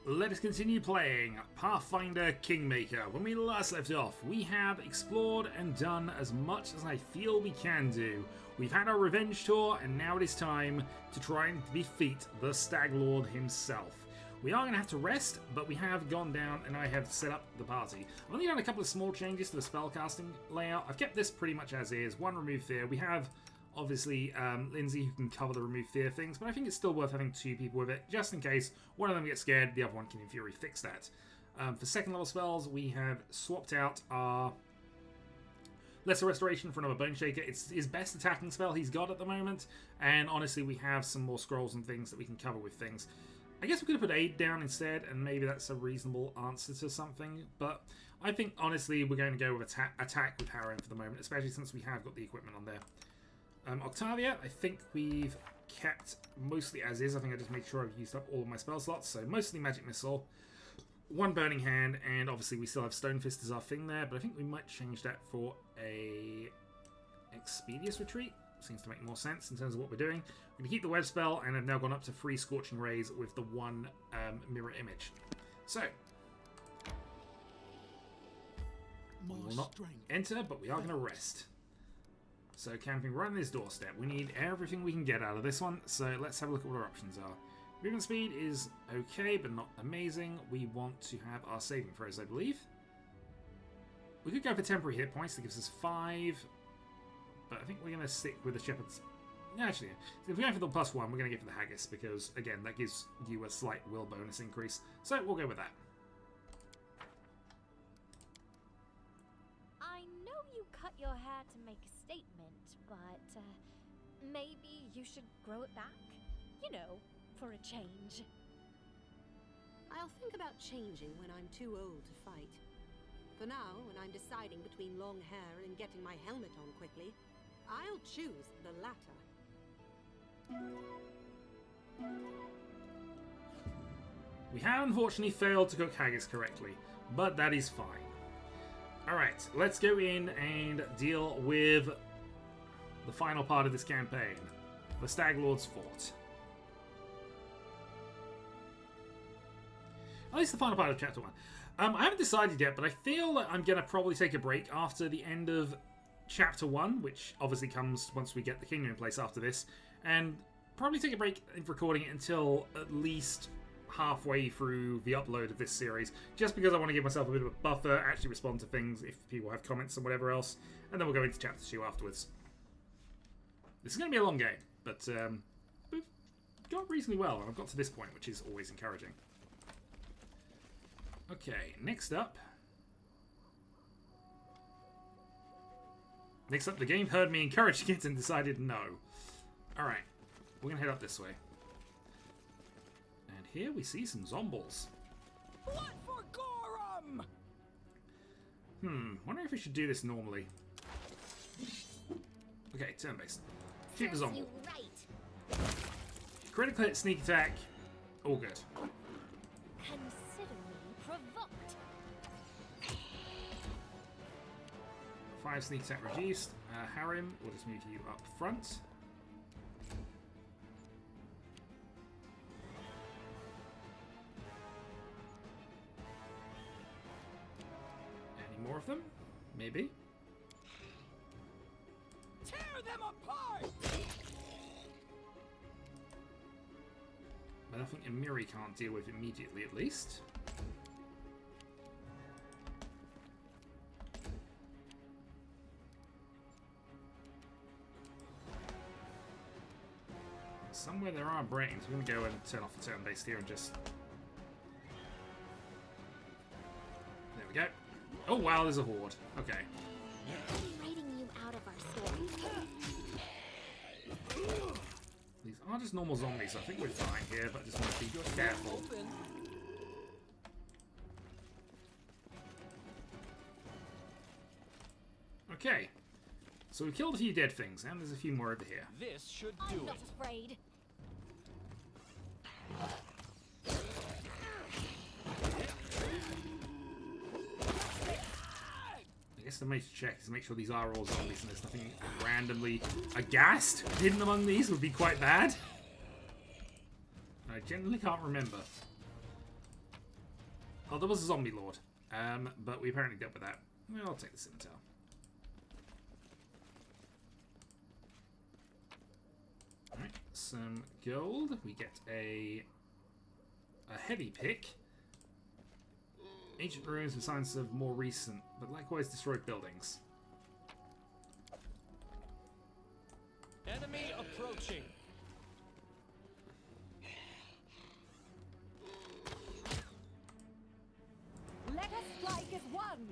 let us continue playing Pathfinder Kingmaker. When we last left off, we have explored and done as much as I feel we can do. We've had our revenge tour, and now it is time to try and defeat the Stag Lord himself. We are going to have to rest, but we have gone down and I have set up the party. I've only done a couple of small changes to the spellcasting layout. I've kept this pretty much as is. One, remove fear. We have obviously Lindsay who can cover the remove fear things, but I think it's still worth having two people with it, just in case one of them gets scared, the other one can in theory fix that. For second level spells, we have swapped out our Lesser Restoration for another Bone Shaker. It's his best attacking spell he's got at the moment, and honestly we have some more scrolls and things that we can cover with things. I guess we could have put Aid down instead, and maybe that's a reasonable answer to something, but I think honestly we're going to go with attack with Harrowing for the moment, especially since we have got the equipment on there. Octavia, I think we've kept mostly as is. I think I just made sure I've used up all of my spell slots, so mostly Magic Missile, one Burning Hand, and obviously we still have Stone Fist as our thing there, but I think we might change that for a Expeditious Retreat. Seems to make more sense in terms of what we're doing. We're going to keep the Web spell, and I've now gone up to 3 Scorching Rays with the one Mirror Image. So, we will not enter, but we are going to rest. So camping right on this doorstep. We need everything we can get out of this one, so let's have a look at what our options are. Movement speed is okay, but not amazing. We want to have our saving throws, I believe. We could go for temporary hit points. That gives us 5, but I think we're going to stick with the Shepherd's... Actually, if we're going for the +1, we're going to go for the Haggis, because, again, that gives you a slight will bonus increase. So we'll go with that. I know you cut your hair to make a statement, but maybe you should grow it back? You know, for a change. I'll think about changing when I'm too old to fight. For now, when I'm deciding between long hair and getting my helmet on quickly, I'll choose the latter. We have unfortunately failed to cook haggis correctly, but that is fine. Alright, let's go in and deal with the final part of this campaign. The Stag Lord's Fort. At least the final part of Chapter 1. I haven't decided yet, but I feel that I'm going to probably take a break after the end of Chapter 1, which obviously comes once we get the kingdom in place after this, and probably take a break in recording it until at least halfway through the upload of this series, just because I want to give myself a bit of a buffer, actually respond to things if people have comments and whatever else, and then we'll go into Chapter 2 afterwards. This is going to be a long game, but we've got reasonably well, and I've got to this point, which is always encouraging. Okay, next up, the game heard me encouraging it and decided no. Alright, we're going to head up this way. And here we see some zombies. What for Gorum? Wonder if we should do this normally. Okay, turn-based. Shoot the zombie. Critical hit, sneak attack, all good. Consider me provoked. 5 sneak attack reduced. Harrim, we'll just move you up front. Any more of them? Maybe. Tear them apart! But nothing Emiri can't deal with immediately, at least. Somewhere there are brains. We're going to go and turn off the turn-based here and just... There we go. Oh wow, there's a horde. Okay. Writing you out of our story. These are just normal zombies, so I think we're fine here, but just want to be careful. Okay. So we've killed a few dead things, and there's a few more over here. This should do I'm it. not afraid. I guess the major check is to make sure these are all zombies and there's nothing randomly aghast hidden among these would be quite bad. I genuinely can't remember. Oh, there was a zombie lord. But we apparently dealt with that. Well, I'll take the scimitar. Alright, some gold. We get a heavy pick. Ancient ruins with signs of more recent, but likewise destroyed buildings. Enemy approaching. Let us strike as one!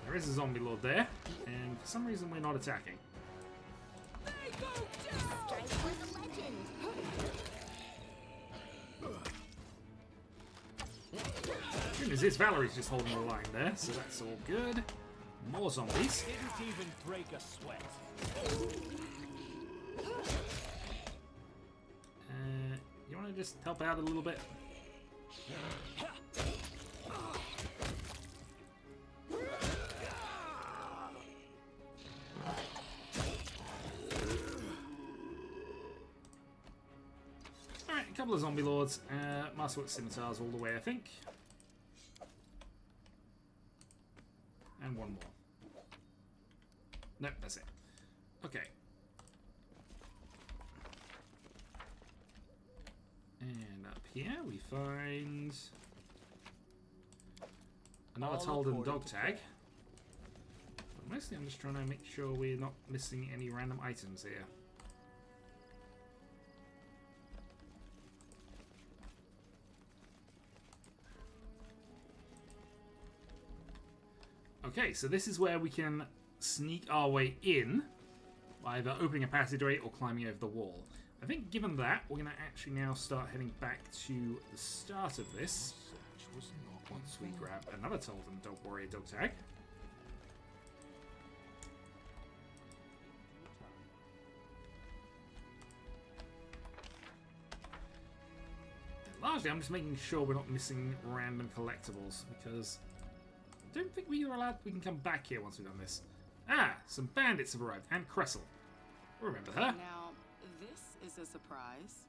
There is a zombie lord there, and for some reason we're not attacking. They go down! Strike for the legend. Good news is Valerie's just holding the line there, so that's all good. More zombies. Didn't even break a sweat. You want to just help out a little bit? Alright, a couple of zombie lords. Masterwork scimitars all the way, I think. And one more. Nope, that's it. Okay. And up here we find another Tolden dog tag. But mostly I'm just trying to make sure we're not missing any random items here. Okay, so this is where we can sneak our way in by either opening a passageway or climbing over the wall. I think given that, we're going to actually now start heading back to the start of this. Once we grab another Tolden Dog Warrior dog tag. And largely, I'm just making sure we're not missing random collectibles, because I don't think we can come back here once we've done this. Ah, some bandits have arrived, and Cressel. Remember her. Now, this is a surprise.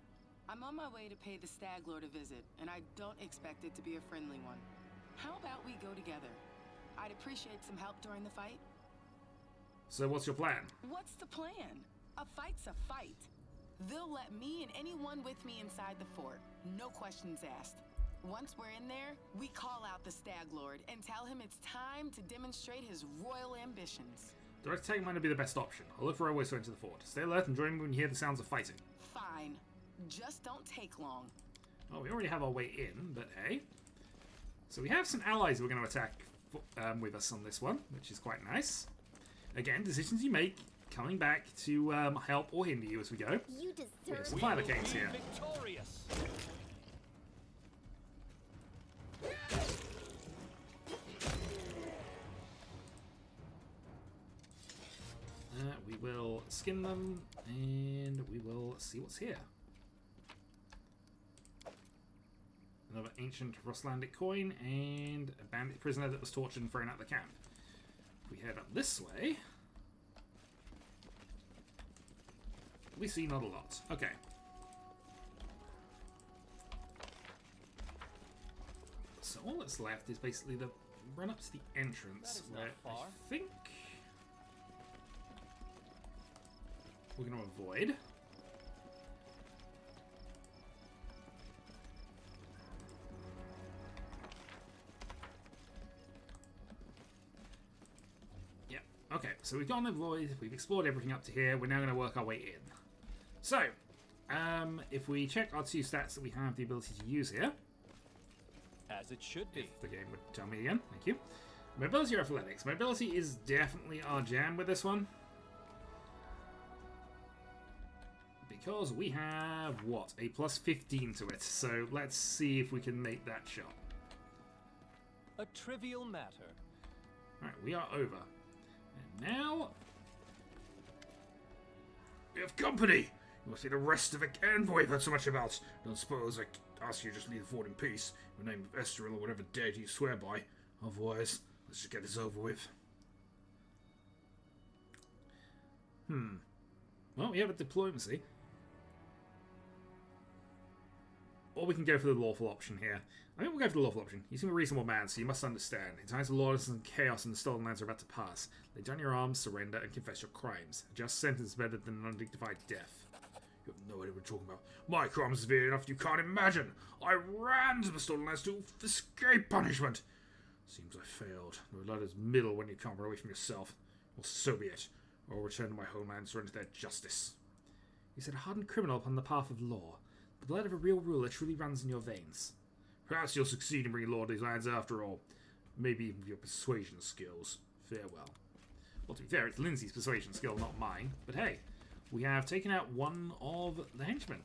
I'm on my way to pay the Stag Lord a visit, and I don't expect it to be a friendly one. How about we go together? I'd appreciate some help during the fight. So what's your plan? What's the plan? A fight's a fight. They'll let me and anyone with me inside the fort. No questions asked. Once we're in there, we call out the Stag Lord and tell him it's time to demonstrate his royal ambitions. Direct attack might not be the best option. I'll look for our ways to enter the fort. Stay alert and join me when you hear the sounds of fighting. Fine. Just don't take long. Well, we already have our way in, but hey. So we have some allies we're going to attack with us on this one, which is quite nice. Again, decisions you make coming back to help or hinder you as we go. You We have deserve some it. fighter canes here. Victorious. We will skin them, and we will see what's here. Another ancient Roslandic coin, and a bandit prisoner that was tortured and thrown out of the camp. If we head up this way, we see not a lot. Okay. So all that's left is basically the run up to the entrance, That is not where far. I think we're going to avoid. Yeah, okay, so we've gone avoid, we've explored everything up to here, we're now going to work our way in. So, if we check our two stats that we have the ability to use here, As it should be. if the game would tell me again, thank you. Mobility or athletics? Mobility is definitely our jam with this one. Because we have, what, a plus 15 to it. So let's see if we can make that shot. A trivial matter. Alright, we are over. And now we have company! You must be the rest of the envoy I've heard so much about. Don't suppose I ask you to just leave the fort in peace, in the name of Esteril or whatever deity you swear by. Otherwise, let's just get this over with. Well, we have a diplomacy. or we can go for the lawful option here. I think we'll go for the lawful option. You seem a reasonable man, so you must understand. In times of lawlessness and chaos and the stolen lands are about to pass. Lay down your arms, surrender, and confess your crimes. A just sentence is better than an undignified death. You have no idea what you're talking about. My crimes are severe enough you can't imagine. I ran to the stolen lands to escape punishment. Seems I failed. No let us middle when you can't run away from yourself. Well, so be it. Or I'll return to my homeland and surrender to their justice. You said a hardened criminal upon the path of law. The blood of a real ruler truly runs in your veins. Perhaps you'll succeed in bringing law to these lands after all. Maybe even with your persuasion skills. Farewell. Well, to be fair, it's Lindsay's persuasion skill, not mine. But hey, we have taken out one of the henchmen.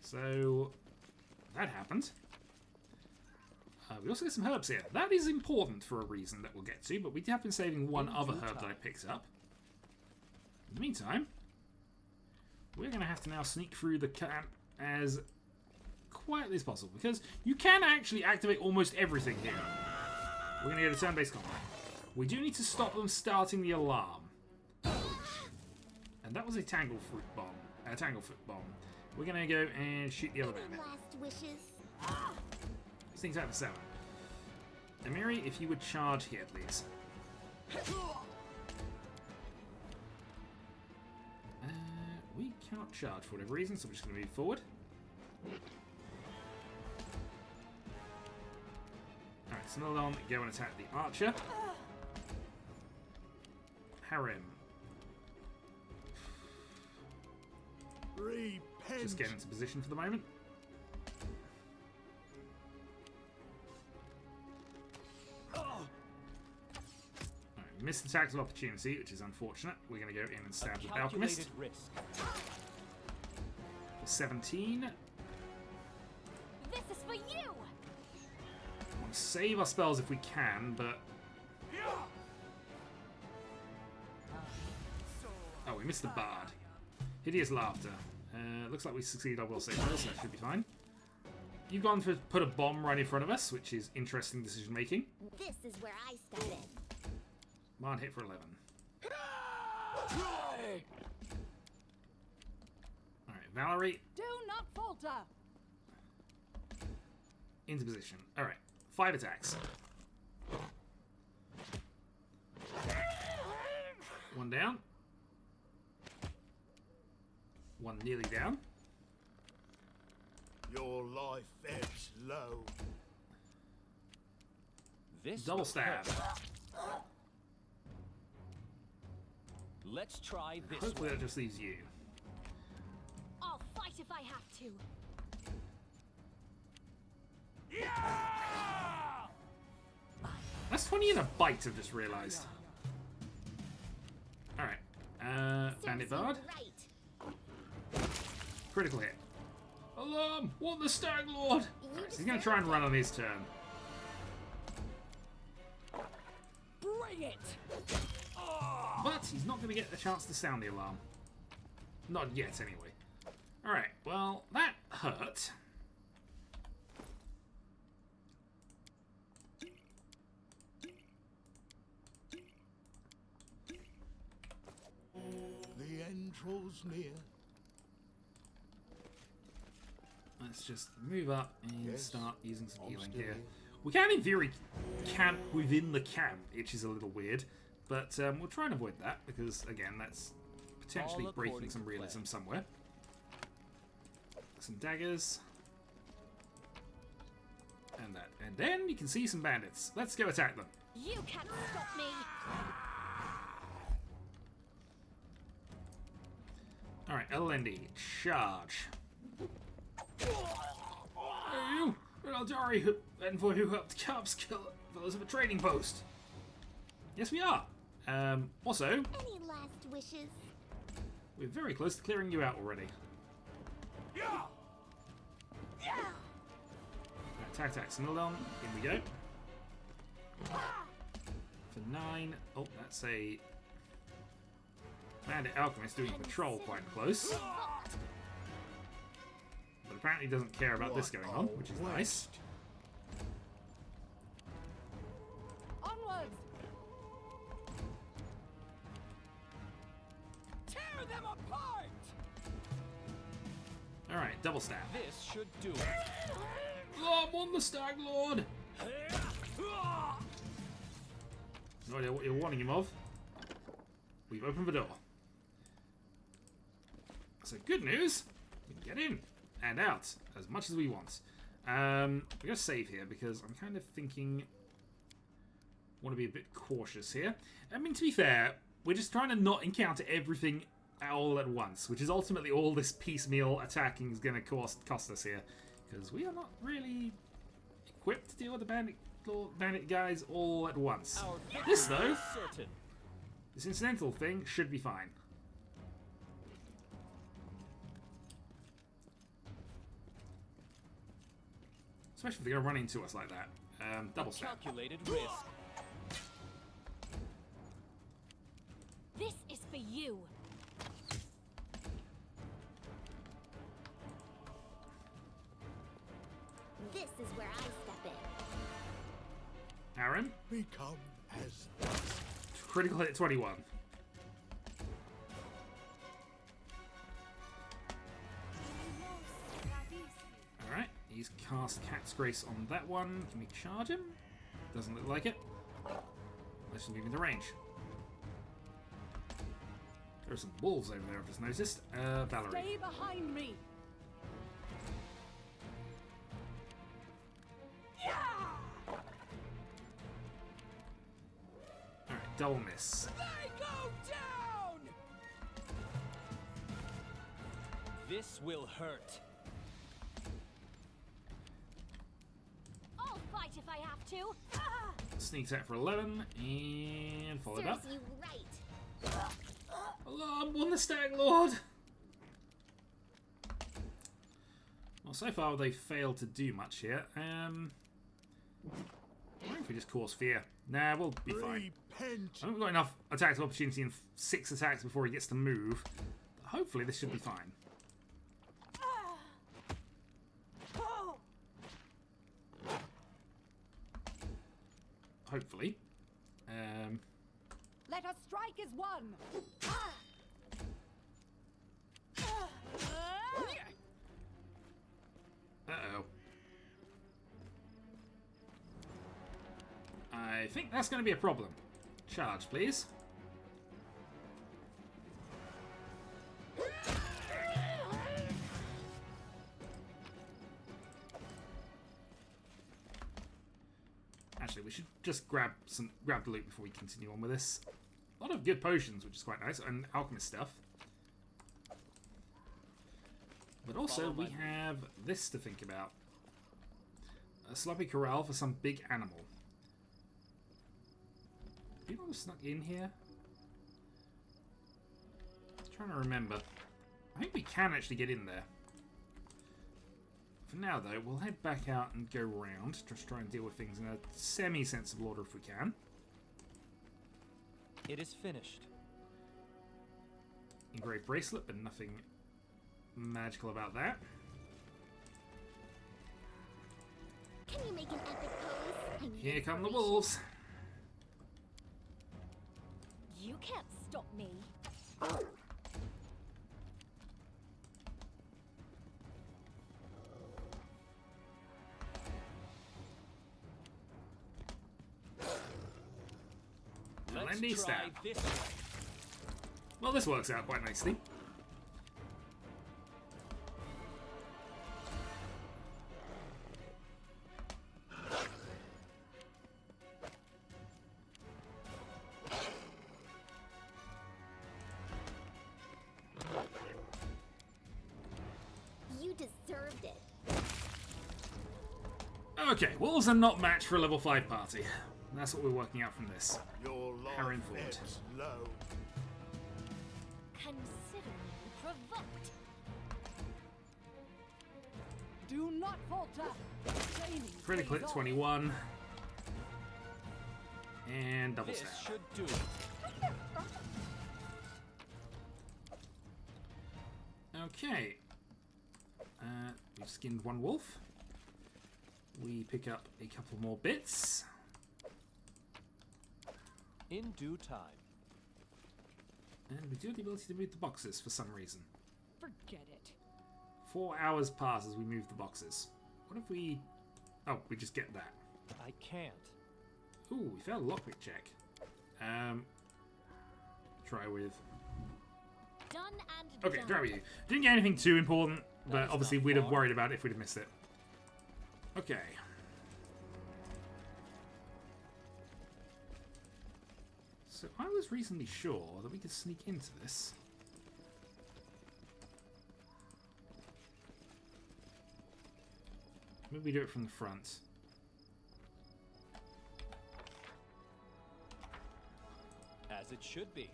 So, that happened. We also get some herbs here. That is important for a reason that we'll get to, but we have been saving one other herb that I picked up. In the meantime, we're going to have to now sneak through the camp as quietly as possible, because you can actually activate almost everything here. We're going to get a turn-based combat. We do need to stop them starting the alarm. And that was a Tanglefoot bomb. We're going to go and shoot the other bandit. Last wishes. This thing's out of 7. Amiri, if you would charge here, please. We cannot charge for whatever reason, so we're just going to move forward. Alright, Snowdon, go and attack the archer. Harem. Just get into position for the moment. Missed attacks of opportunity, which is unfortunate. We're going to go in and stab the alchemist. For 17. This is for you. I want to save our spells if we can, but... Oh, we missed the bard. Hideous laughter. Looks like we succeeded our will save throw, so that should be fine. You've gone for put a bomb right in front of us, which is interesting decision making. This is where I started. Bard hit for 11. Alright, Valerie. Do not falter. Into position. Alright, 5 attacks. 1 down. 1 nearly down. Your life ebbs low. This Double stab. Let's try this Hopefully way. that just leaves you. I'll fight if I have to. That's 20 in a bite, I've just realised. Alright. Bandit Bard. Right. Critical hit. Alarm! What the Stag Lord? Right, so he's going to try and run on his turn. Bring it! But he's not going to get the chance to sound the alarm. Not yet, anyway. Alright, well, that hurt. The end draws near. Let's just move up and Yes, start using some I'm healing still here. here. We can, in theory, camp within the camp, which is a little weird. But we'll try and avoid that, because, again, that's potentially All breaking according some to realism plan. somewhere. Some daggers. And that. And then you can see some bandits. Let's go attack them. You can't stop me. Alright, Elendi, charge. Hey, you! We're Eldari, and for who helped Cubs kill fellows of a trading post. Yes, we are. Also, Any last wishes? we're very close to clearing you out already. Attack, Snowdon. In we go. For 9. Oh, that's a Bandit Alchemist doing patrol quite close. But apparently doesn't care about this going on, which is nice. Onwards. Tear them apart! Alright, double stab. This should do it. Oh, I'm on the Stag Lord! No idea what you're warning him of. We've opened the door. So good news, we can get in and out as much as we want. We're gonna save here because I'm kind of thinking, want to be a bit cautious here. I mean, to be fair, we're just trying to not encounter everything all at once, which is ultimately all this piecemeal attacking is going to cost us here, because we are not really equipped to deal with the bandit guys all at once. This though, this incidental thing should be fine. Especially if they're going to run into us like that. Double stab. Calculated risk. This is for you. This is where I step in. Aaron, Become as dust. critical hit 21. Alright, he's cast Cat's Grace on that one. Can we charge him? Doesn't look like it. Let's just move into range. There are some wolves over there, I've just noticed. Valerie. Stay behind me. Alright, double miss. They go down! This will hurt. I'll fight if I have to. Ah! Sneak attack for 11, and followed up. Serves you right. Alarm on the Stag Lord! Well, so far they failed to do much here. I wonder if we just cause fear. Nah, we'll be fine. Repent. I think we've got enough attacks of opportunity in 6 attacks before he gets to move. Hopefully this should be fine. Hopefully. Let us strike as one. Uh-oh. I think that's going to be a problem. Charge, please. Actually, we should just grab the loot before we continue on with this. A lot of good potions, which is quite nice, and alchemist stuff. But also, we have this to think about. A sloppy corral for some big animal. People have snuck in here? I'm trying to remember. I think we can actually get in there. For now, though, we'll head back out and go round. Just try and deal with things in a semi-sensible order if we can. It is finished. Engraved bracelet, but nothing magical about that. Can you make an epic pose? I need Here come the information. wolves. You can't stop me. Let's knee try stab. this way. Well, this works out quite nicely. You deserved it. Okay, wolves are not matched for a level 5 party. That's what we're working out from this. Your Aaron life Ford. ebbs low. Consider me provoked. Do not falter. Training Critical hit pays off. 21. And double This stab. should do it. Okay. We've skinned one wolf. We pick up a couple more bits. In due time. And we do have the ability to move the boxes for some reason. Forget it. 4 hours pass as we move the boxes. What if we... Oh, we just get that. I can't. Ooh, we failed a lockpick check. Try with... Done and Okay, done. try with you. Didn't get anything too important, but That is obviously not we'd have far. worried about it if we'd have missed it. Okay. So I was reasonably sure that we could sneak into this. Maybe we do it from the front. As it should be.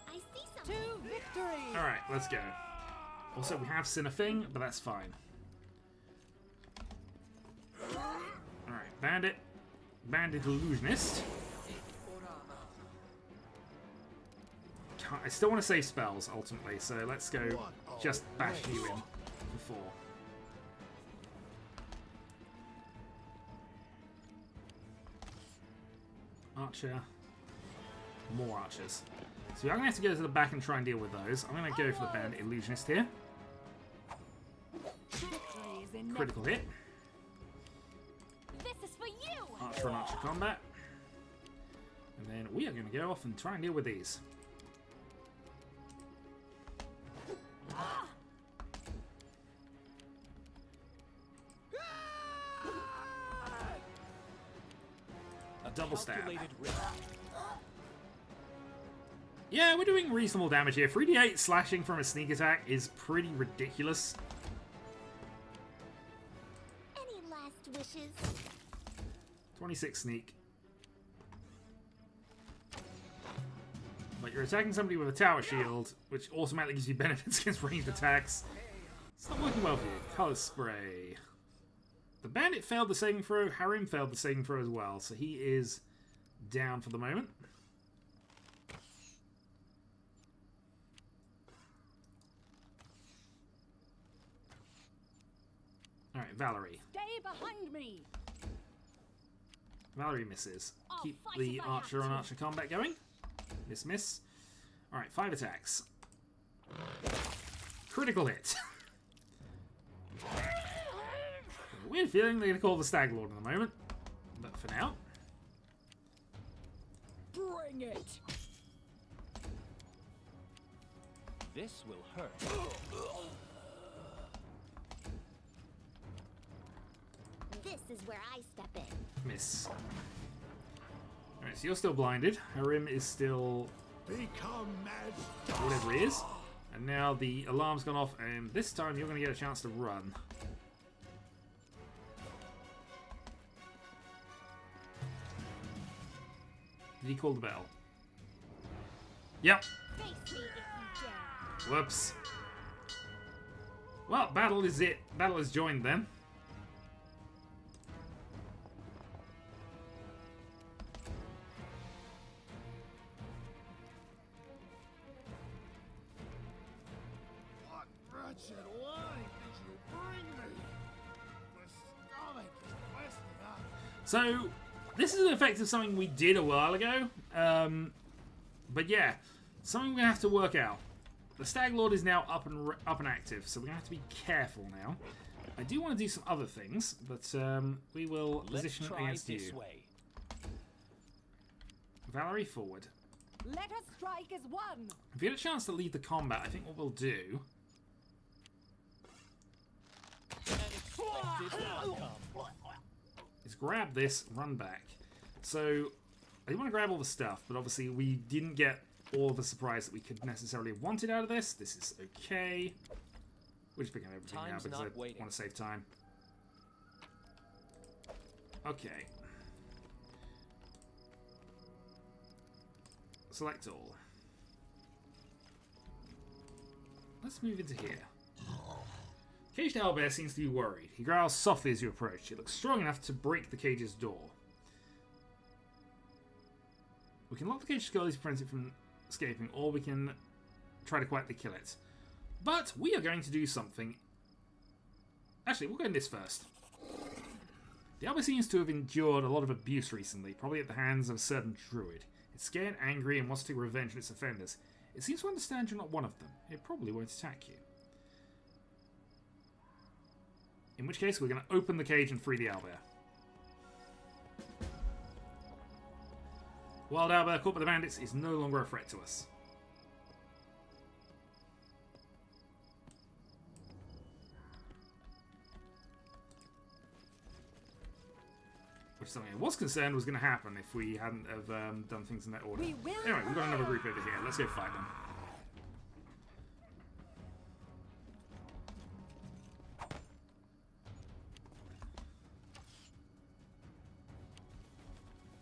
I see something. To victory! Alright, let's go. Also, we have seen a thing, but that's fine. Alright, Bandit. Bandit Illusionist. I still want to save spells, ultimately, so let's go just bash you in before. Archer. More archers. So I'm going to have to go to the back and try and deal with those. I'm going to go for the Bandit Illusionist here. Critical hit. This is for you. Archer and archer combat. And then we are going to go off and try and deal with these. A double stab. Calculated risk. Yeah, we're doing reasonable damage here. 3d8 slashing from a sneak attack is pretty ridiculous. Any last wishes? 26 sneak. But you're attacking somebody with a tower shield, which automatically gives you benefits against ranged attacks. It's not working well for you. Color spray. The bandit failed the saving throw. Harim failed the saving throw as well, so he is down for the moment. Alright, Valerie. Stay behind me! Valerie misses. I'll Keep fight the if I have archer on to. archer combat going. Miss. Alright, 5 attacks. Critical hit. Weird feeling they're going to call the Stag Lord in a moment. But for now. Bring it! This will hurt. This is where I step in. Miss. Alright, so you're still blinded. Harim is still Become as whatever he is. And now the alarm's gone off, and this time you're going to get a chance to run. Did he call the bell? Yep. Face me if you dare. Whoops. Well, battle is it. Battle is joined then. what wretched wine did you bring me? My stomach is twisting up. So, this is an effect of something we did a while ago. But yeah, something we're going to have to work out. The Stag Lord is now up and active, so we're going to have to be careful now. I do want to do some other things, but we will Let's position it try against this you. way. Valerie, forward. Let us strike as one! If you get a chance to lead the combat, I think what we'll do... An expected outcome. is grab this, run back. So, I want to grab all the stuff, but obviously we didn't get all of the surprise that we could necessarily have wanted out of this. This is okay. We're just picking up everything now Time's because I not waiting. want to save time. Okay. Select all. Let's move into here. Caged owlbear seems to be worried. He growls softly as you approach. It looks strong enough to break the cage's door. We can lock the cage skull to prevent it from escaping, or we can try to quietly kill it. But we are going to do something. Actually, we'll go in this first. The owlbear seems to have endured a lot of abuse recently, probably at the hands of a certain druid. It's scared, angry, and wants to take revenge on its offenders. It seems to understand you're not one of them. It probably won't attack you. In which case, we're going to open the cage and free the owlbear. Wild owlbear caught by the bandits is no longer a threat to us. Which is something I was concerned was going to happen if we hadn't have done things in that order. Anyway, we've got another group over here. Let's go fight them.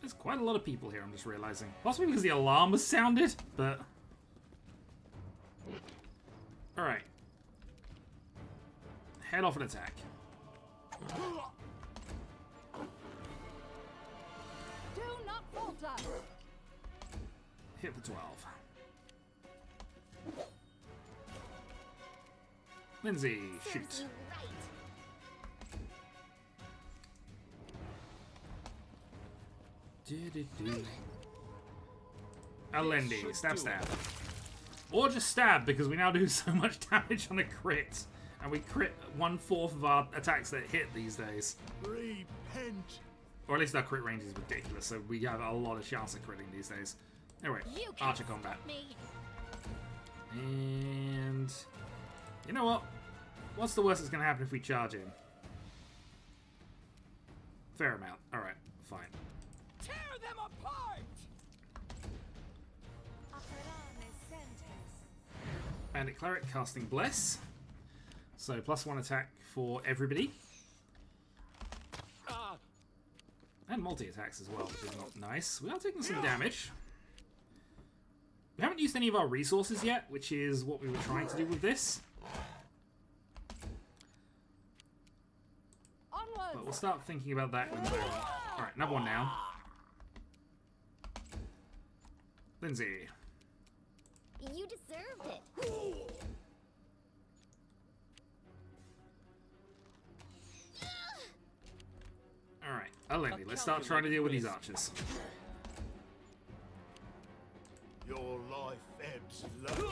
There's quite a lot of people here, I'm just realizing. Possibly because the alarm was sounded, but... Alright. Head off and attack. Do not falter. Hit for 12. Lindsay, shoot. Serves you right. Alendi, stab. Or just stab, because we now do so much damage on a crit. And we crit 1/4 of our attacks that hit these days. Repent. Or at least our crit range is ridiculous, so we have a lot of chance of critting these days. Anyway, You can't archer combat. stop me. And... You know what? What's the worst that's going to happen if we charge in? Fair amount. Alright, fine. Tear them apart! Bandit Cleric casting Bless. So +1 attack for everybody. And multi-attacks as well, which is not nice. We are taking some damage. We haven't used any of our resources yet, which is what we were trying to do with this. But we'll start thinking about that in a moment. Alright, another one now. Lindsay. You deserved it. Alright, Alendi, let's start trying to deal with these archers. Your life ebbs low.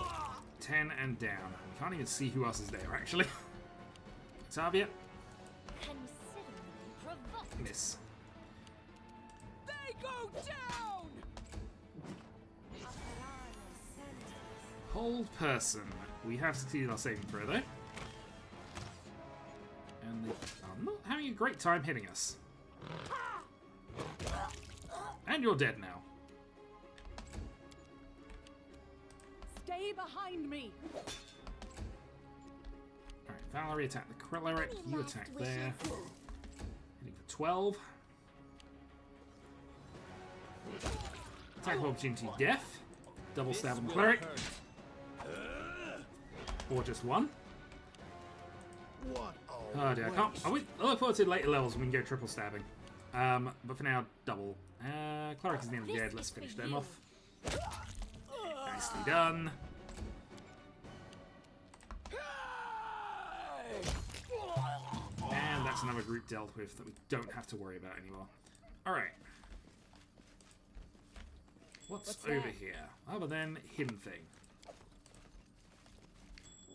10 and down. We can't even see who else is there, actually. Octavia. Consider me provoked. Miss. They go down! Hold person. We have succeeded our saving throw, though. And they are not having a great time hitting us. And you're dead now. Stay behind me. Alright, Valerie attack the cleric. Any You last attack wishes? there. Hitting for 12. Attack of opportunity death. Double stab on the cleric. Or just one. What? Oh dear, I can't. I look forward to later levels when we can go triple stabbing. But for now, double. Cleric is nearly dead. Let's finish them off. Nicely done. And that's another group dealt with that we don't have to worry about anymore. Alright. What's over that? here? Other than hidden thing.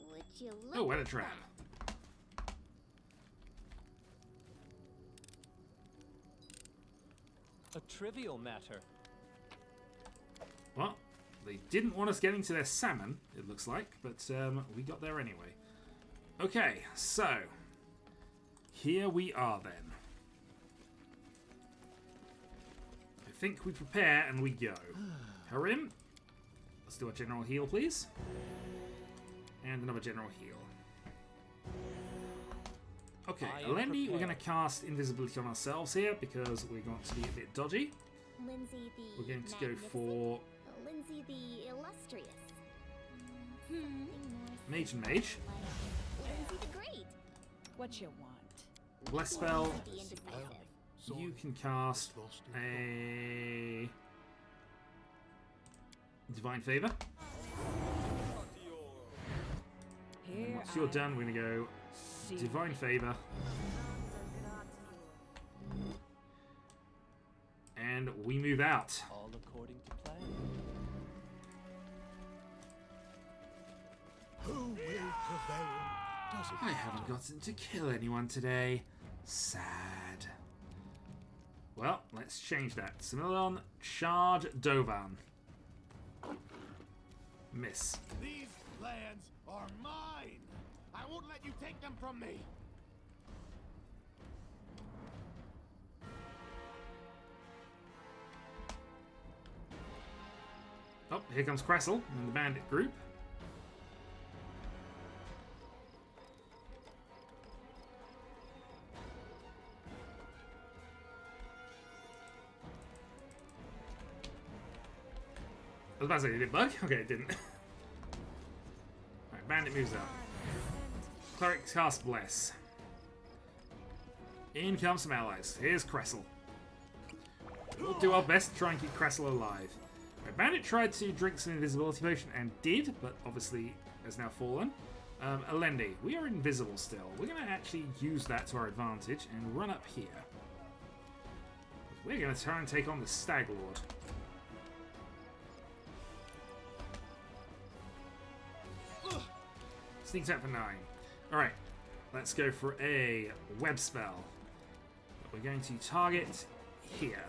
Would you look Oh, and a at trap. A trivial matter. Well, they didn't want us getting to their salmon, it looks like, but we got there anyway. Okay, so here we are then. I think we prepare and we go. Harim, let's do a general heal, please. And another general heal. Okay, I am Alendi, we're going to prepared. cast invisibility on ourselves here because we're going to be a bit dodgy. Lindsay the We're going to go magnificent? for Lindsay the illustrious. Mage and Mage. Like Lindsay the great. What you want? Bless spell. Lindsay the indecisive. You can cast a Divine Favor. Here And once you're done, we're going to go Divine Favor. And we move out. All according to plan. Who will prevail? doesn't I haven't gotten to kill anyone today. Sad. Well, let's change that. Similon, Shard, Dovan. Miss. These lands are mine. I won't let you take them from me. Oh, here comes Kressel and the bandit group. I was about to say, did it bug? Okay, it didn't. Alright, bandit moves up. Cleric cast Bless. In comes some allies. Here's Kressel. We'll do our best to try and keep Kressel alive. Right, bandit tried to drink some invisibility potion and did, but obviously has now fallen. Alendi, we are invisible still. We're going to actually use that to our advantage and run up here. We're going to try and take on the Stag Lord. Sneak attack for 9. Alright, let's go for a web spell. We're going to target here.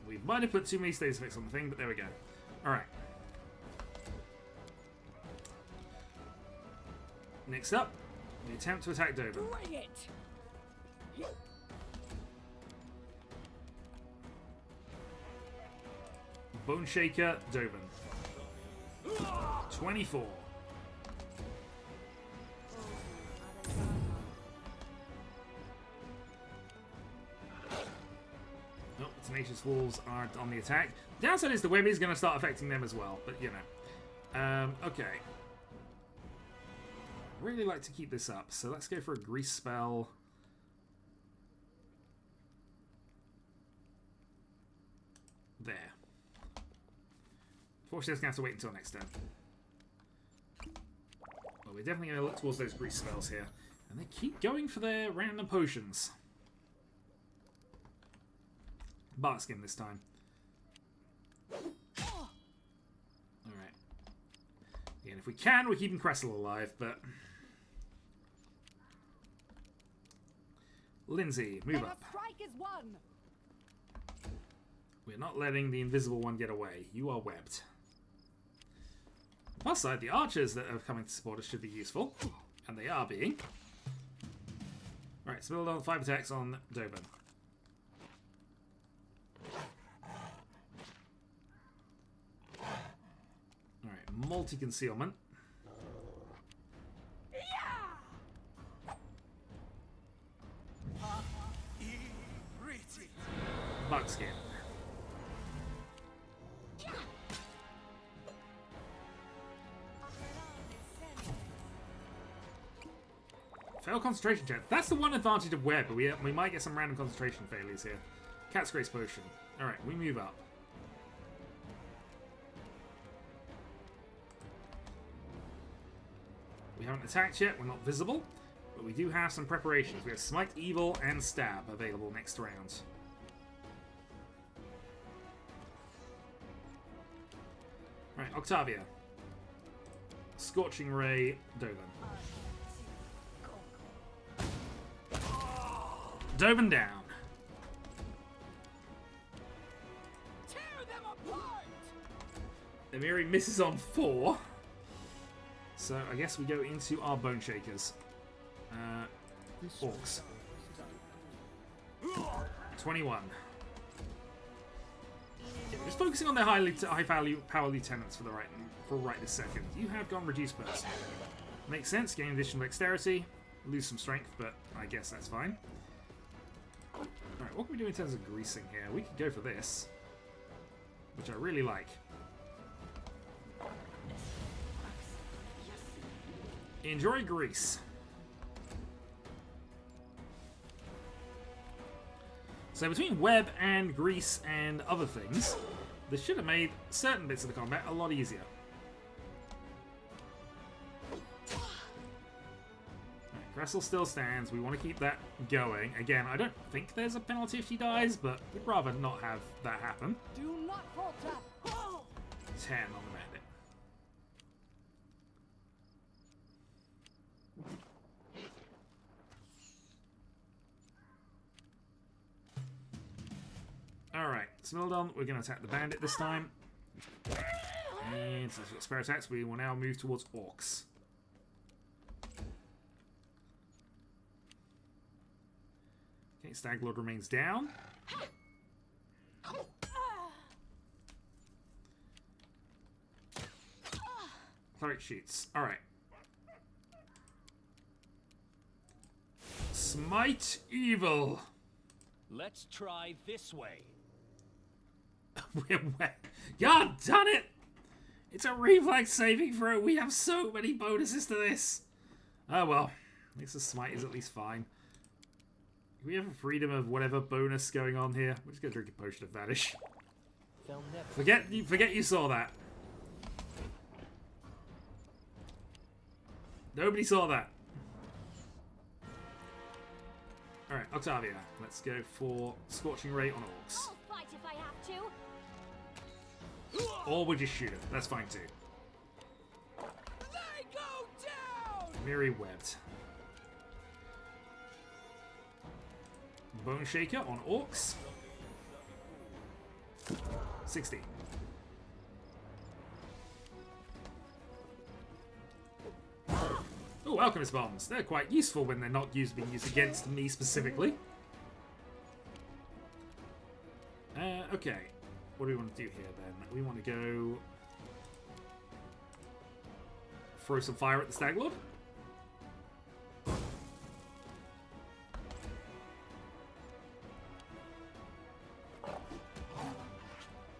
We might have put too many status effects on the thing, but there we go. Alright. Next up, we attempt to attack Dover. Bring it! Bone Shaker, Doven. 24. Oh, Tenacious Wolves are on the attack. Downside is the web is going to start affecting them as well, but you know. Okay. Really like to keep this up, so let's go for a Grease spell. There. Unfortunately, I'm going to have to wait until next turn. Well, we're definitely going to look towards those Grease spells here. And they keep going for their random potions. Barkskin this time. Alright. Again, if we can, we're keeping Kressel alive, but... Lindsay, move up. Strike is won. We're not letting the invisible one get away. You are webbed. Plus side, the archers that are coming to support us should be useful. And they are being. Alright, so build on 5 attacks on Doven. Alright, multi-concealment. Bugskin. Fail concentration check. That's the one advantage of web, but we might get some random concentration failures here. Cat's Grace Potion. Alright, we move up. We haven't attacked yet, we're not visible, but we do have some preparations. We have Smite, Evil, and Stab available next round. Right, Octavia. Scorching Ray, Doven. Doven down. Tear them apart. Amiri misses on 4. So I guess we go into our Bone Shakers. Orcs. 21. Yeah, we're just focusing on their high value power lieutenants for right this second. You have gone reduced burst. Makes sense, gain additional dexterity, lose some strength, but I guess that's fine. Alright, what can we do in terms of greasing here? We could go for this, which I really like. Enjoy grease. So between web and grease and other things, this should have made certain bits of the combat a lot easier. Alright, Cressel still stands. We want to keep that going. Again, I don't think there's a penalty if she dies, but we'd rather not have that happen. Do not falter. 10 on the bandit. Alright, Smildon, we're going to attack the bandit this time. And since we've got spare attacks, we will now move towards orcs. Okay, Staglord remains down. Cleric shoots. Alright. Smite evil. Let's try this way. God done it! It's a reflex saving throw. We have so many bonuses to this. Oh well. At least the smite is at least fine. We have a freedom of whatever bonus going on here. We're just gonna drink a potion of vanish. They'll never Forget you saw that. Nobody saw that. Alright, Octavia. Let's go for Scorching Ray on orcs. I'll fight if I have to. Or we'll just shoot him. That's fine too. They go down! Miri webbed. Bone Shaker on orcs. 60. Oh, Alchemist Bombs. They're quite useful when they're not being used against me specifically. Okay. What do we want to do here then? We want to go... throw some fire at the Staglord.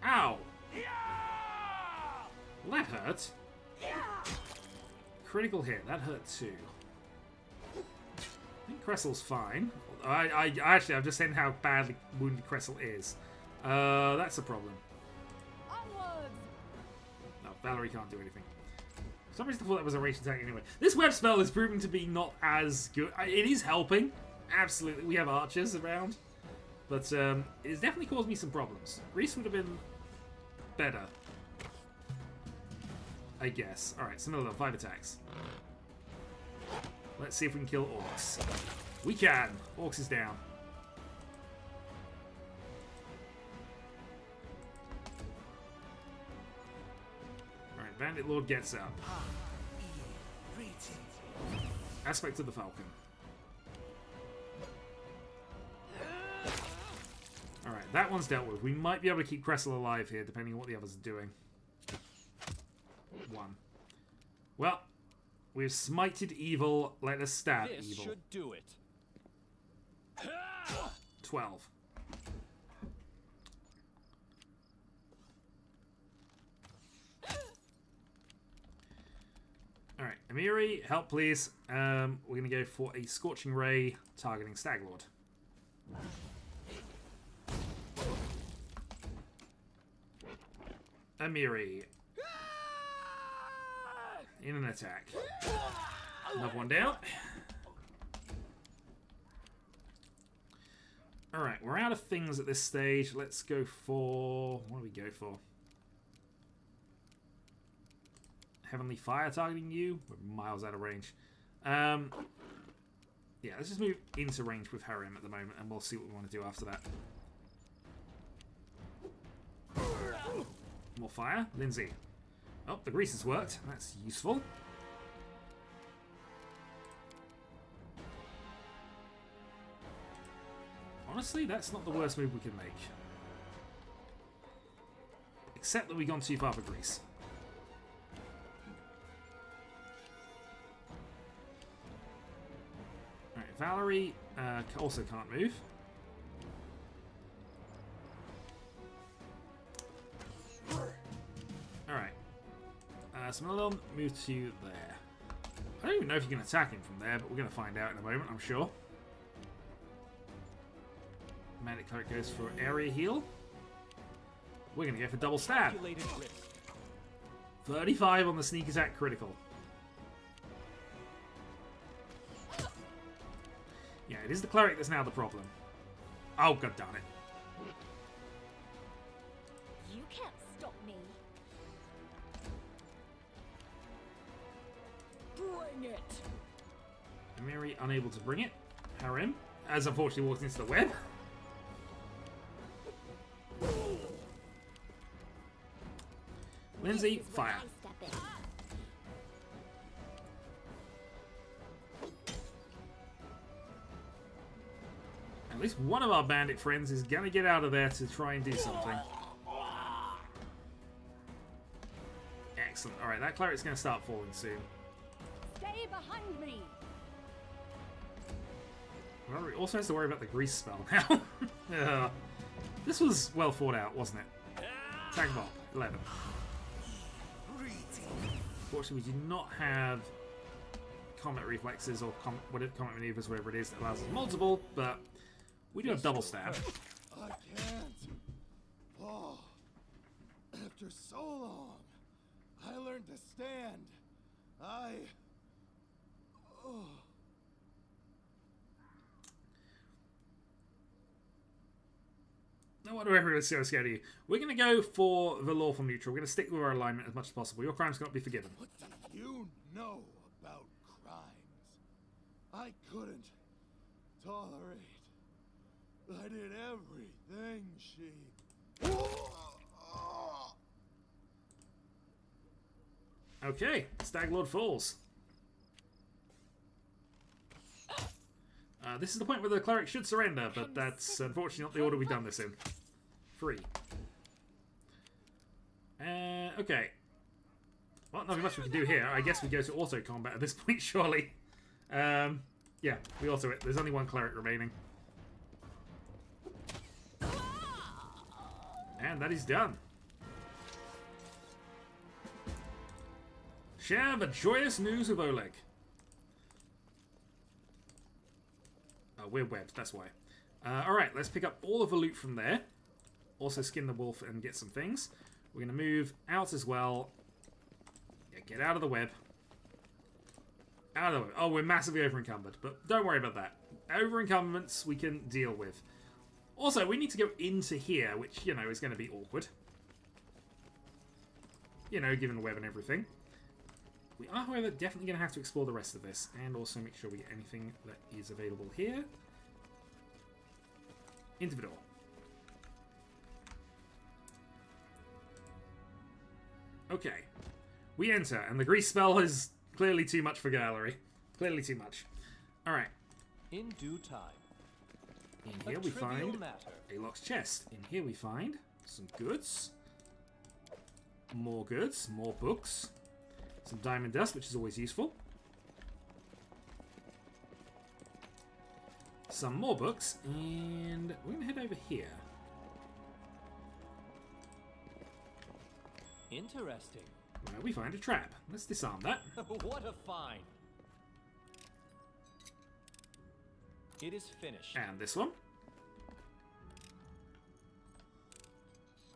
Ow! Well, that hurt. Critical hit. That hurt too. I think Cressel's fine. Actually, I'm just saying how badly wounded Cressel is. That's a problem. Onwards! No, Valerie can't do anything. For some reason I thought that was a ranged attack anyway. This web spell is proving to be not as good. It is helping. Absolutely. We have archers around. But it's definitely caused me some problems. Reese would have been better. I guess. Alright, so another 5 attacks. Let's see if we can kill orcs. We can! Orcs is down. Alright, Bandit Lord gets up. Aspect of the Falcon. Alright, that one's dealt with. We might be able to keep Cressel alive here, depending on what the others are doing. 1. Well, we've smited evil. Let us stab This evil. should do it. 12. Alright, Amiri, help please. We're going to go for a Scorching Ray targeting Staglord. Amiri. In an attack. Another one down. Alright, we're out of things at this stage. Let's go for... what do we go for? Heavenly Fire targeting you. We're miles out of range. Yeah, let's just move into range with Harrim at the moment, and we'll see what we want to do after that. More fire. Lindsay. Oh, the grease has worked. That's useful. Honestly, that's not the worst move we can make. Except that we've gone too far for grease. Alright, Valerie also can't move. Alright. Smilodon, move to there. I don't even know if you can attack him from there, but we're going to find out in a moment, I'm sure. Magic Cleric goes for area heal. We're going to go for double stab. 35 on the sneak attack critical. Yeah, it is the cleric that's now the problem. Oh, god damn it. You can't stop me. Bring it! Mary unable to bring it. Harem, as unfortunately walks into the web. Lindsay, This is where fire. I step in. At least one of our bandit friends is gonna get out of there to try and do something. Excellent. Alright, that cleric's gonna start falling soon. Stay behind me! Well, he also has to worry about the grease spell now. Yeah. This was well thought out, wasn't it? Attack Bob, 11. Unfortunately, we do not have combat reflexes or combat maneuvers, whatever it is, that allows us multiple, but we do have double stab. I can't. Oh, after so long, I learned to stand. Oh. No wonder everyone's so scared of you. We're going to go for the lawful neutral. We're going to stick with our alignment as much as possible. Your crimes cannot be forgiven. What do you know about crimes? I couldn't tolerate. I did everything she... Okay, Staglord falls. This is the point where the cleric should surrender, but that's unfortunately not the order we've done this in. 3. Okay. Well, nothing much we can do here. I guess we go to auto combat at this point, surely. Yeah, we auto it. There's only one cleric remaining. And that is done. Share the joyous news of Oleg. We're webbed, that's why. Alright, let's pick up all of the loot from there. Also skin the wolf and get some things. We're going to move out as well. Yeah, get out of the web. Out of the web. Oh, we're massively over-encumbered, but don't worry about that. Over-encumbrance we can deal with. Also, we need to go into here, which, you know, is going to be awkward. You know, given the web and everything. We are, however, definitely going to have to explore the rest of this, and also make sure we get anything that is available here. Into the door. Okay. We enter, and the grease spell is clearly too much for gallery. Clearly too much. Alright. In due time. In here we find a locked chest. In here we find some goods. More goods. More books. Some diamond dust, which is always useful. Some more books, and we're going to head over here. Interesting. Where we find a trap. Let's disarm that. What a find! It is finished. And this one.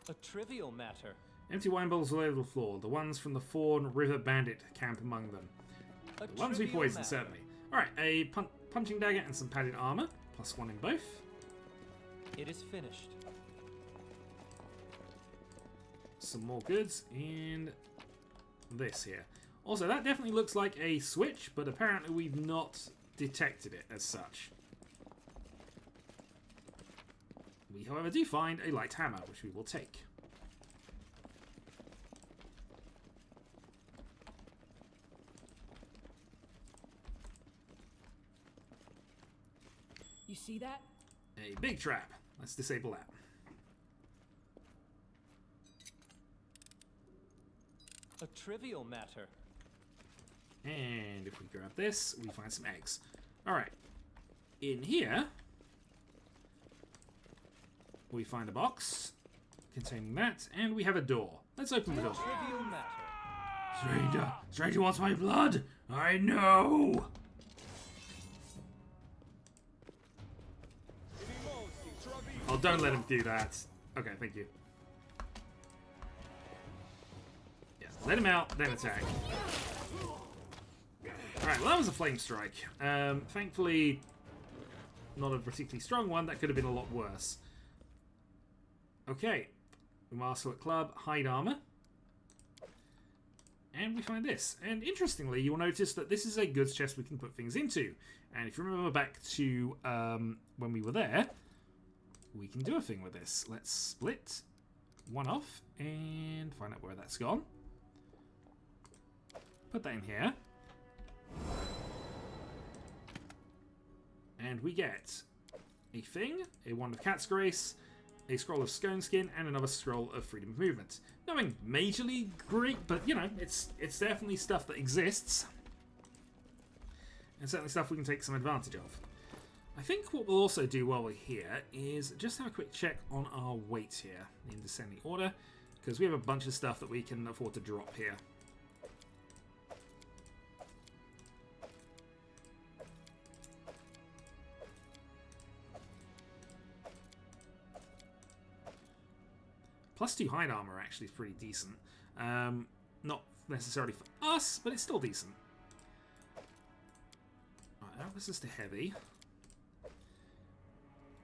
A trivial matter. Empty wine bottles all over the floor. The ones from the Fawn River Bandit camp among them. The ones we poisoned, certainly. Alright, a punching dagger and some padded armor. +1 in both. It is finished. Some more goods, and this here. Also, that definitely looks like a switch, but apparently we've not detected it as such. We, however, do find a light hammer, which we will take. You see that? A big trap. Let's disable that. A trivial matter. And if we grab this, we find some eggs. Alright. In here, we find a box containing that, and we have a door. Let's open the door. Trivial matter. Stranger! Stranger wants my blood! I know! Oh, don't let him do that. Okay, thank you. Yeah, let him out, then attack. Alright, well that was a flame strike. Thankfully, not a particularly strong one. That could have been a lot worse. Okay. Master at Club, hide armor. And we find this. And interestingly, you'll notice that this is a goods chest we can put things into. And if you remember back to when we were there, we can do a thing with this. Let's split one off and find out where that's gone. Put that in here. And we get a thing, a wand of cat's grace, a scroll of scone skin, and another scroll of freedom of movement. Nothing majorly great, but you know, it's definitely stuff that exists. And certainly stuff we can take some advantage of. I think what we'll also do while we're here is just have a quick check on our weight here in descending order, because we have a bunch of stuff that we can afford to drop here. +2 hide armor actually is pretty decent. Not necessarily for us, but it's still decent. Right, this is the heavy.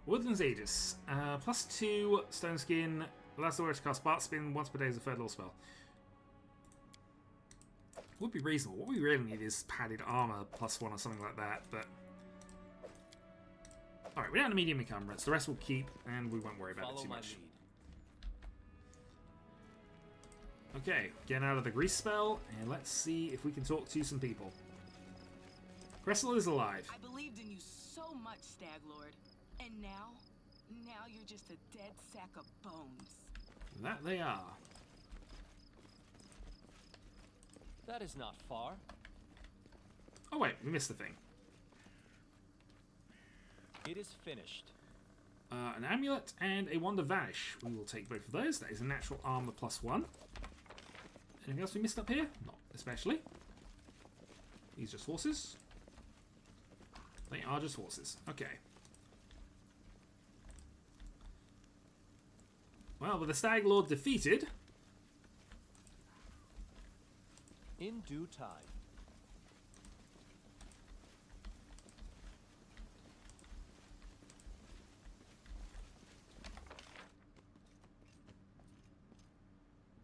Woodlands Aegis. +2 stone skin. Allows the wearer to cast Spark Spin once per day as a third level spell. Would be reasonable. What we really need is padded armor +1 or something like that, but... Alright, we're down to medium encumbrance. The rest we'll keep, and we won't worry about it too much. Okay, get out of the grease spell, and let's see if we can talk to some people. Cressel is alive. I believed in you so much, Staglord. And now you're just a dead sack of bones. That they are. That is not far. Oh wait, we missed the thing. It is finished. An amulet and a wand of vanish. We will take both of those. That is a natural armor +1. Anything else we missed up here? Not especially. These just horses. They are just horses. Okay. Well, with the Stag Lord defeated... In due time.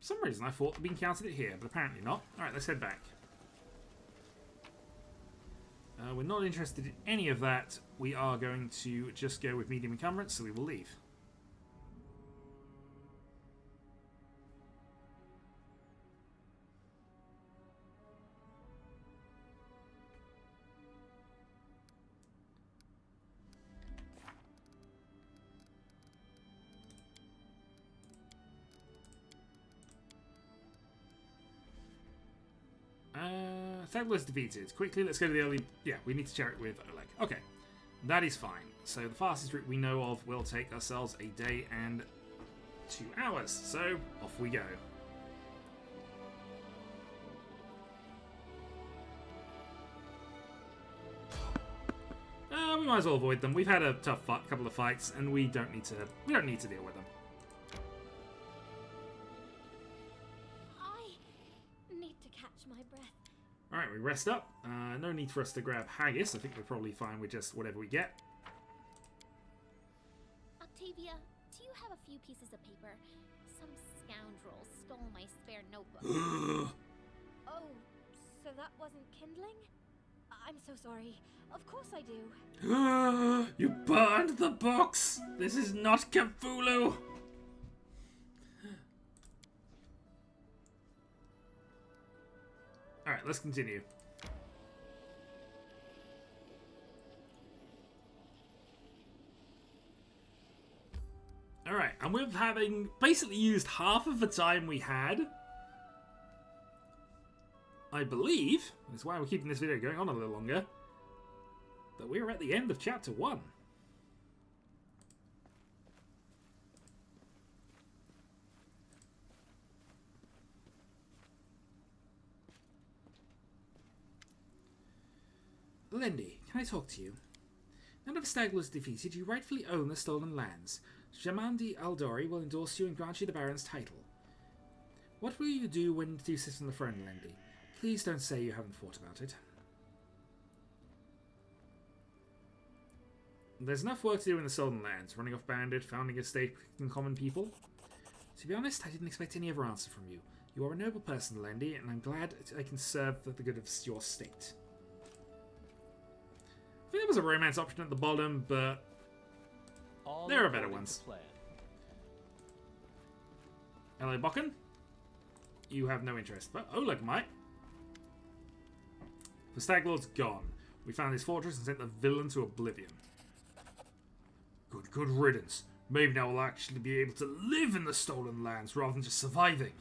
For some reason I thought we encountered it here, but apparently not. Alright, let's head back. We're not interested in any of that. We are going to just go with medium encumbrance, so we will leave. Thagler's defeated. Quickly, let's go to the early... Yeah, we need to share it with Oleg. Okay, that is fine. So the fastest route we know of will take ourselves a day and 2 hours. So, off we go. We might as well avoid them. We've had a tough couple of fights, and we don't need to deal with them. Alright, we rest up. No need for us to grab haggis. I think we're probably fine with just whatever we get. Octavia, do you have a few pieces of paper? Some scoundrel stole my spare notebook. Oh, so that wasn't kindling? I'm so sorry. Of course I do. You burned the box! This is not Cthulhu! Alright, let's continue. Alright, and with having basically used half of the time we had, I believe, that's why we're keeping this video going on a little longer, that we're at the end of Chapter 1. Lendi, can I talk to you? Now that the Stag was defeated, you rightfully own the stolen lands. Jamandi Aldori will endorse you and grant you the Baron's title. What will you do when you sit on the throne, Lendi? Please don't say you haven't thought about it. There's enough work to do in the Stolen Lands, running off bandit, founding a state, protecting common people. To be honest, I didn't expect any other answer from you. You are a noble person, Lendy, and I'm glad I can serve for the good of your state. I think there was a romance option at the bottom, but All there are better according ones. to plan. Hello, Bokken. You have no interest, but Oleg might. The Stag Lord's gone. We found his fortress and sent the villain to oblivion. Good riddance. Maybe now we'll actually be able to live in the Stolen Lands rather than just surviving.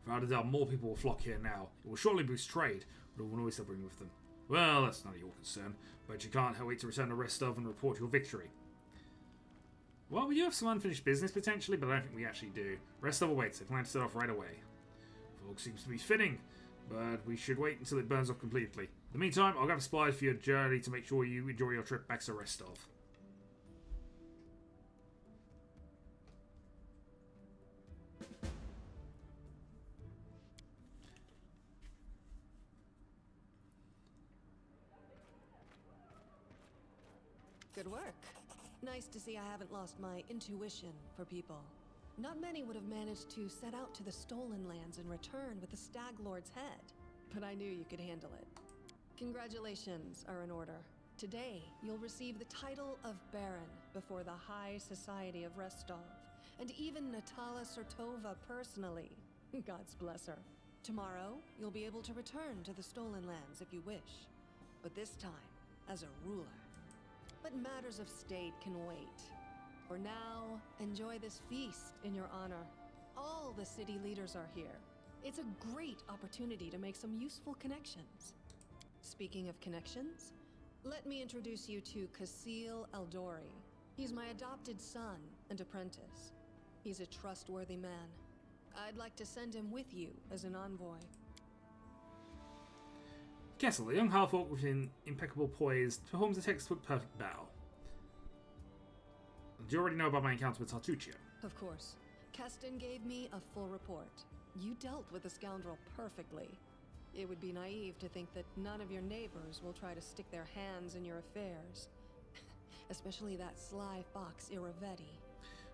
Without a doubt, more people will flock here now. It will surely boost trade, but it will always bring with them. Well, that's none of your concern, but you can't wait to return to Restov and report your victory. Well, we do have some unfinished business potentially, but I don't think we actually do. Restov awaits. They plan to set off right away. All seems to be fitting, but we should wait until it burns off completely. In the meantime, I'll grab supplies for your journey to make sure you enjoy your trip back to Restov. Good work. Nice to see I haven't lost my intuition for people. Not many would have managed to set out to the Stolen Lands and return with the Stag Lord's head. But I knew you could handle it. Congratulations are in order. Today, you'll receive the title of Baron before the High Society of Restov, and even Natala Sertova personally. God's bless her. Tomorrow, you'll be able to return to the Stolen Lands if you wish. But this time, as a ruler. But matters of state can wait. For now, enjoy this feast in your honor. All the city leaders are here. It's a great opportunity to make some useful connections. Speaking of connections, let me introduce you to Kasil Eldori. He's my adopted son and apprentice. He's a trustworthy man. I'd like to send him with you as an envoy. Kessel, a young half-orc with an impeccable poise, performs a textbook perfect bow. Do you already know about my encounter with Tartuccio? Of course. Keston gave me a full report. You dealt with the scoundrel perfectly. It would be naive to think that none of your neighbors will try to stick their hands in your affairs. Especially that sly fox Iravetti.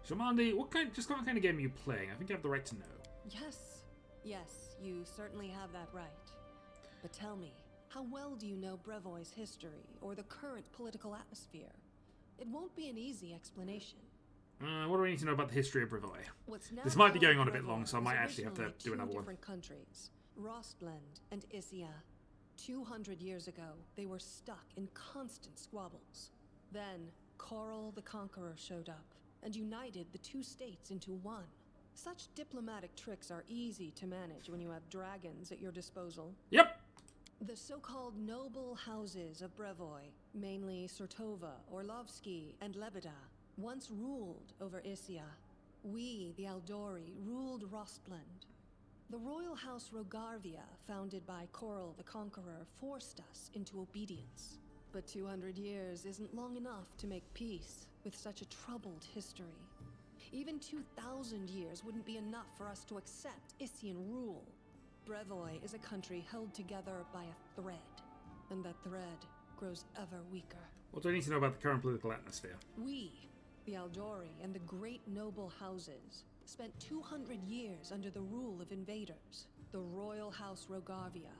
Shamandi, what kind of game are you playing? I think you have the right to know. Yes, you certainly have that right. But tell me, how well do you know Brevoy's history, or the current political atmosphere? It won't be an easy explanation. What do I need to know about the history of Brevoy? What's now This might be going called on a bit long, so I Brevoy might was actually have to originally do another two one. different countries, Rostland and Issia. 200 years ago, they were stuck in constant squabbles. Then, Coral the Conqueror showed up, and united the two states into one. Such diplomatic tricks are easy to manage when you have dragons at your disposal. Yep! The so-called noble houses of Brevoy, mainly Sertova, Orlovsky, and Lebeda, once ruled over Issia. We, the Eldori, ruled Rostland. The royal house Rogarvia, founded by Coral the Conqueror, forced us into obedience. But 200 years isn't long enough to make peace with such a troubled history. Even 2,000 years wouldn't be enough for us to accept Issian rule. Brevoy is a country held together by a thread, and that thread grows ever weaker. What do I need to know about the current political atmosphere? We, the Eldori and the great noble houses, spent 200 years under the rule of invaders, the royal house Rogarvia.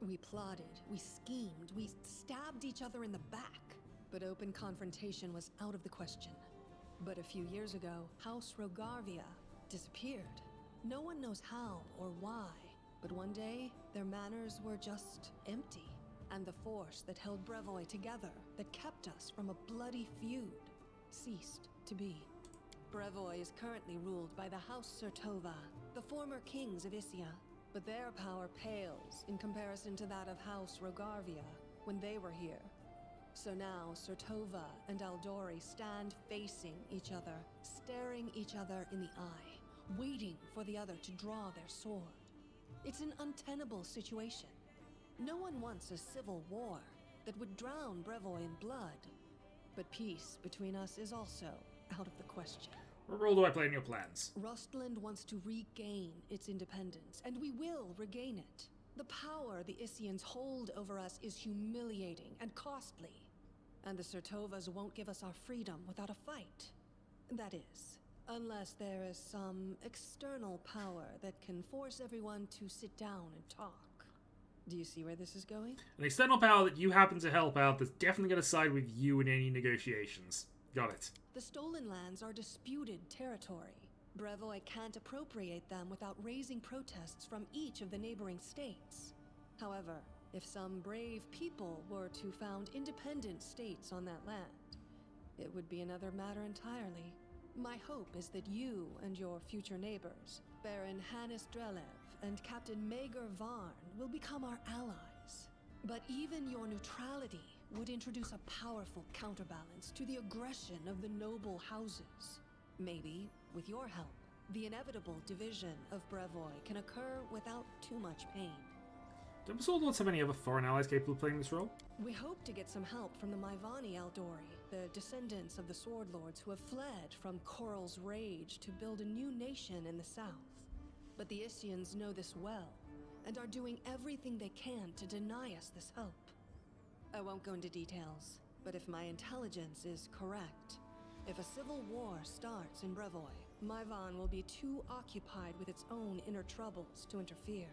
We plotted, we schemed, we stabbed each other in the back, but open confrontation was out of the question. But a few years ago, House Rogarvia disappeared. No one knows how or why, but one day, their manors were just empty, and the force that held Brevoy together, that kept us from a bloody feud, ceased to be. Brevoy is currently ruled by the House Sertova, the former kings of Issia, but their power pales in comparison to that of House Rogarvia when they were here. So now, Sertova and Eldori stand facing each other, staring each other in the eye, waiting for the other to draw their sword. It's an untenable situation. No one wants a civil war that would drown Brevoy in blood. But peace between us is also out of the question. What role do I play in your plans? Rostland wants to regain its independence, and we will regain it. The power the Issians hold over us is humiliating and costly. and the Sertovas won't give us our freedom without a fight. That is, unless there is some external power that can force everyone to sit down and talk. Do you see where this is going? An external power that you happen to help out that's definitely going to side with you in any negotiations. Got it. The stolen lands are disputed territory. Brevoy can't appropriate them without raising protests from each of the neighboring states. However, if some brave people were to found independent states on that land, it would be another matter entirely. My hope is that you and your future neighbors, Baron Hannes Drelev and Captain Maegor Varn, will become our allies. But even your neutrality would introduce a powerful counterbalance to the aggression of the noble houses. Maybe, with your help, the inevitable division of Brevoy can occur without too much pain. Don't the Sword Lords have any other foreign allies capable of playing this role? We hope to get some help from the Maivani Eldori, the descendants of the Sword Lords who have fled from Coral's rage to build a new nation in the south. But the Isians know this well, and are doing everything they can to deny us this help. I won't go into details, but if my intelligence is correct, if a civil war starts in Brevoy, Maivan will be too occupied with its own inner troubles to interfere.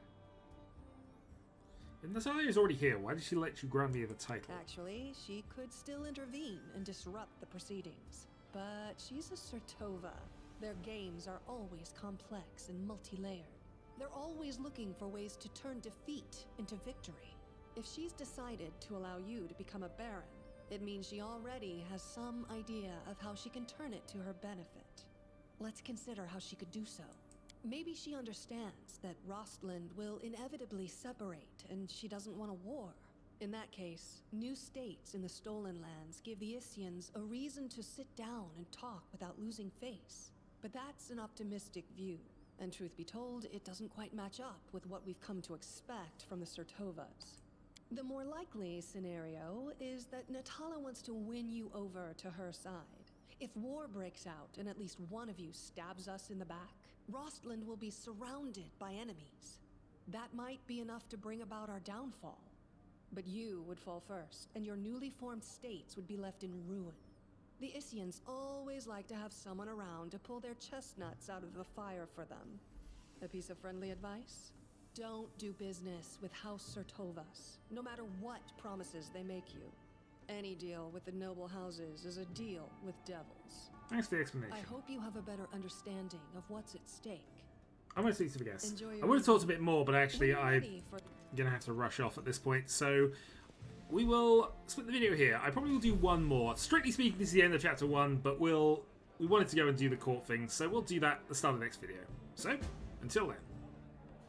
And Natalia is already here. Why did she let you grant me the title? Actually, she could still intervene and disrupt the proceedings. But she's a Sertova. Their games are always complex and multi-layered. They're always looking for ways to turn defeat into victory. If she's decided to allow you to become a Baron, it means she already has some idea of how she can turn it to her benefit. Let's consider how she could do so. Maybe she understands that Rostland will inevitably separate and she doesn't want a war. In that case, new states in the Stolen Lands give the Isians a reason to sit down and talk without losing face. But that's an optimistic view, and truth be told, it doesn't quite match up with what we've come to expect from the Sertovas. The more likely scenario is that Natala wants to win you over to her side. If war breaks out and at least one of you stabs us in the back, Rostland will be surrounded by enemies. That might be enough to bring about our downfall. But you would fall first, and your newly formed states would be left in ruin. The Isians always like to have someone around to pull their chestnuts out of the fire for them. A piece of friendly advice? Don't do business with House Sertovas, no matter what promises they make you. Any deal with the noble houses is a deal with devils. Thanks for the explanation. I hope you have a better understanding of what's at stake. I'm going to speak to the guest. Enjoy your I would have evening. talked a bit more, but actually When you're I'm ready for- going to have to rush off at this point. So we will split the video here. I probably will do one more. Strictly speaking, this is the end of chapter 1, but we wanted to go and do the court thing, so we'll do that at the start of the next video. So, until then.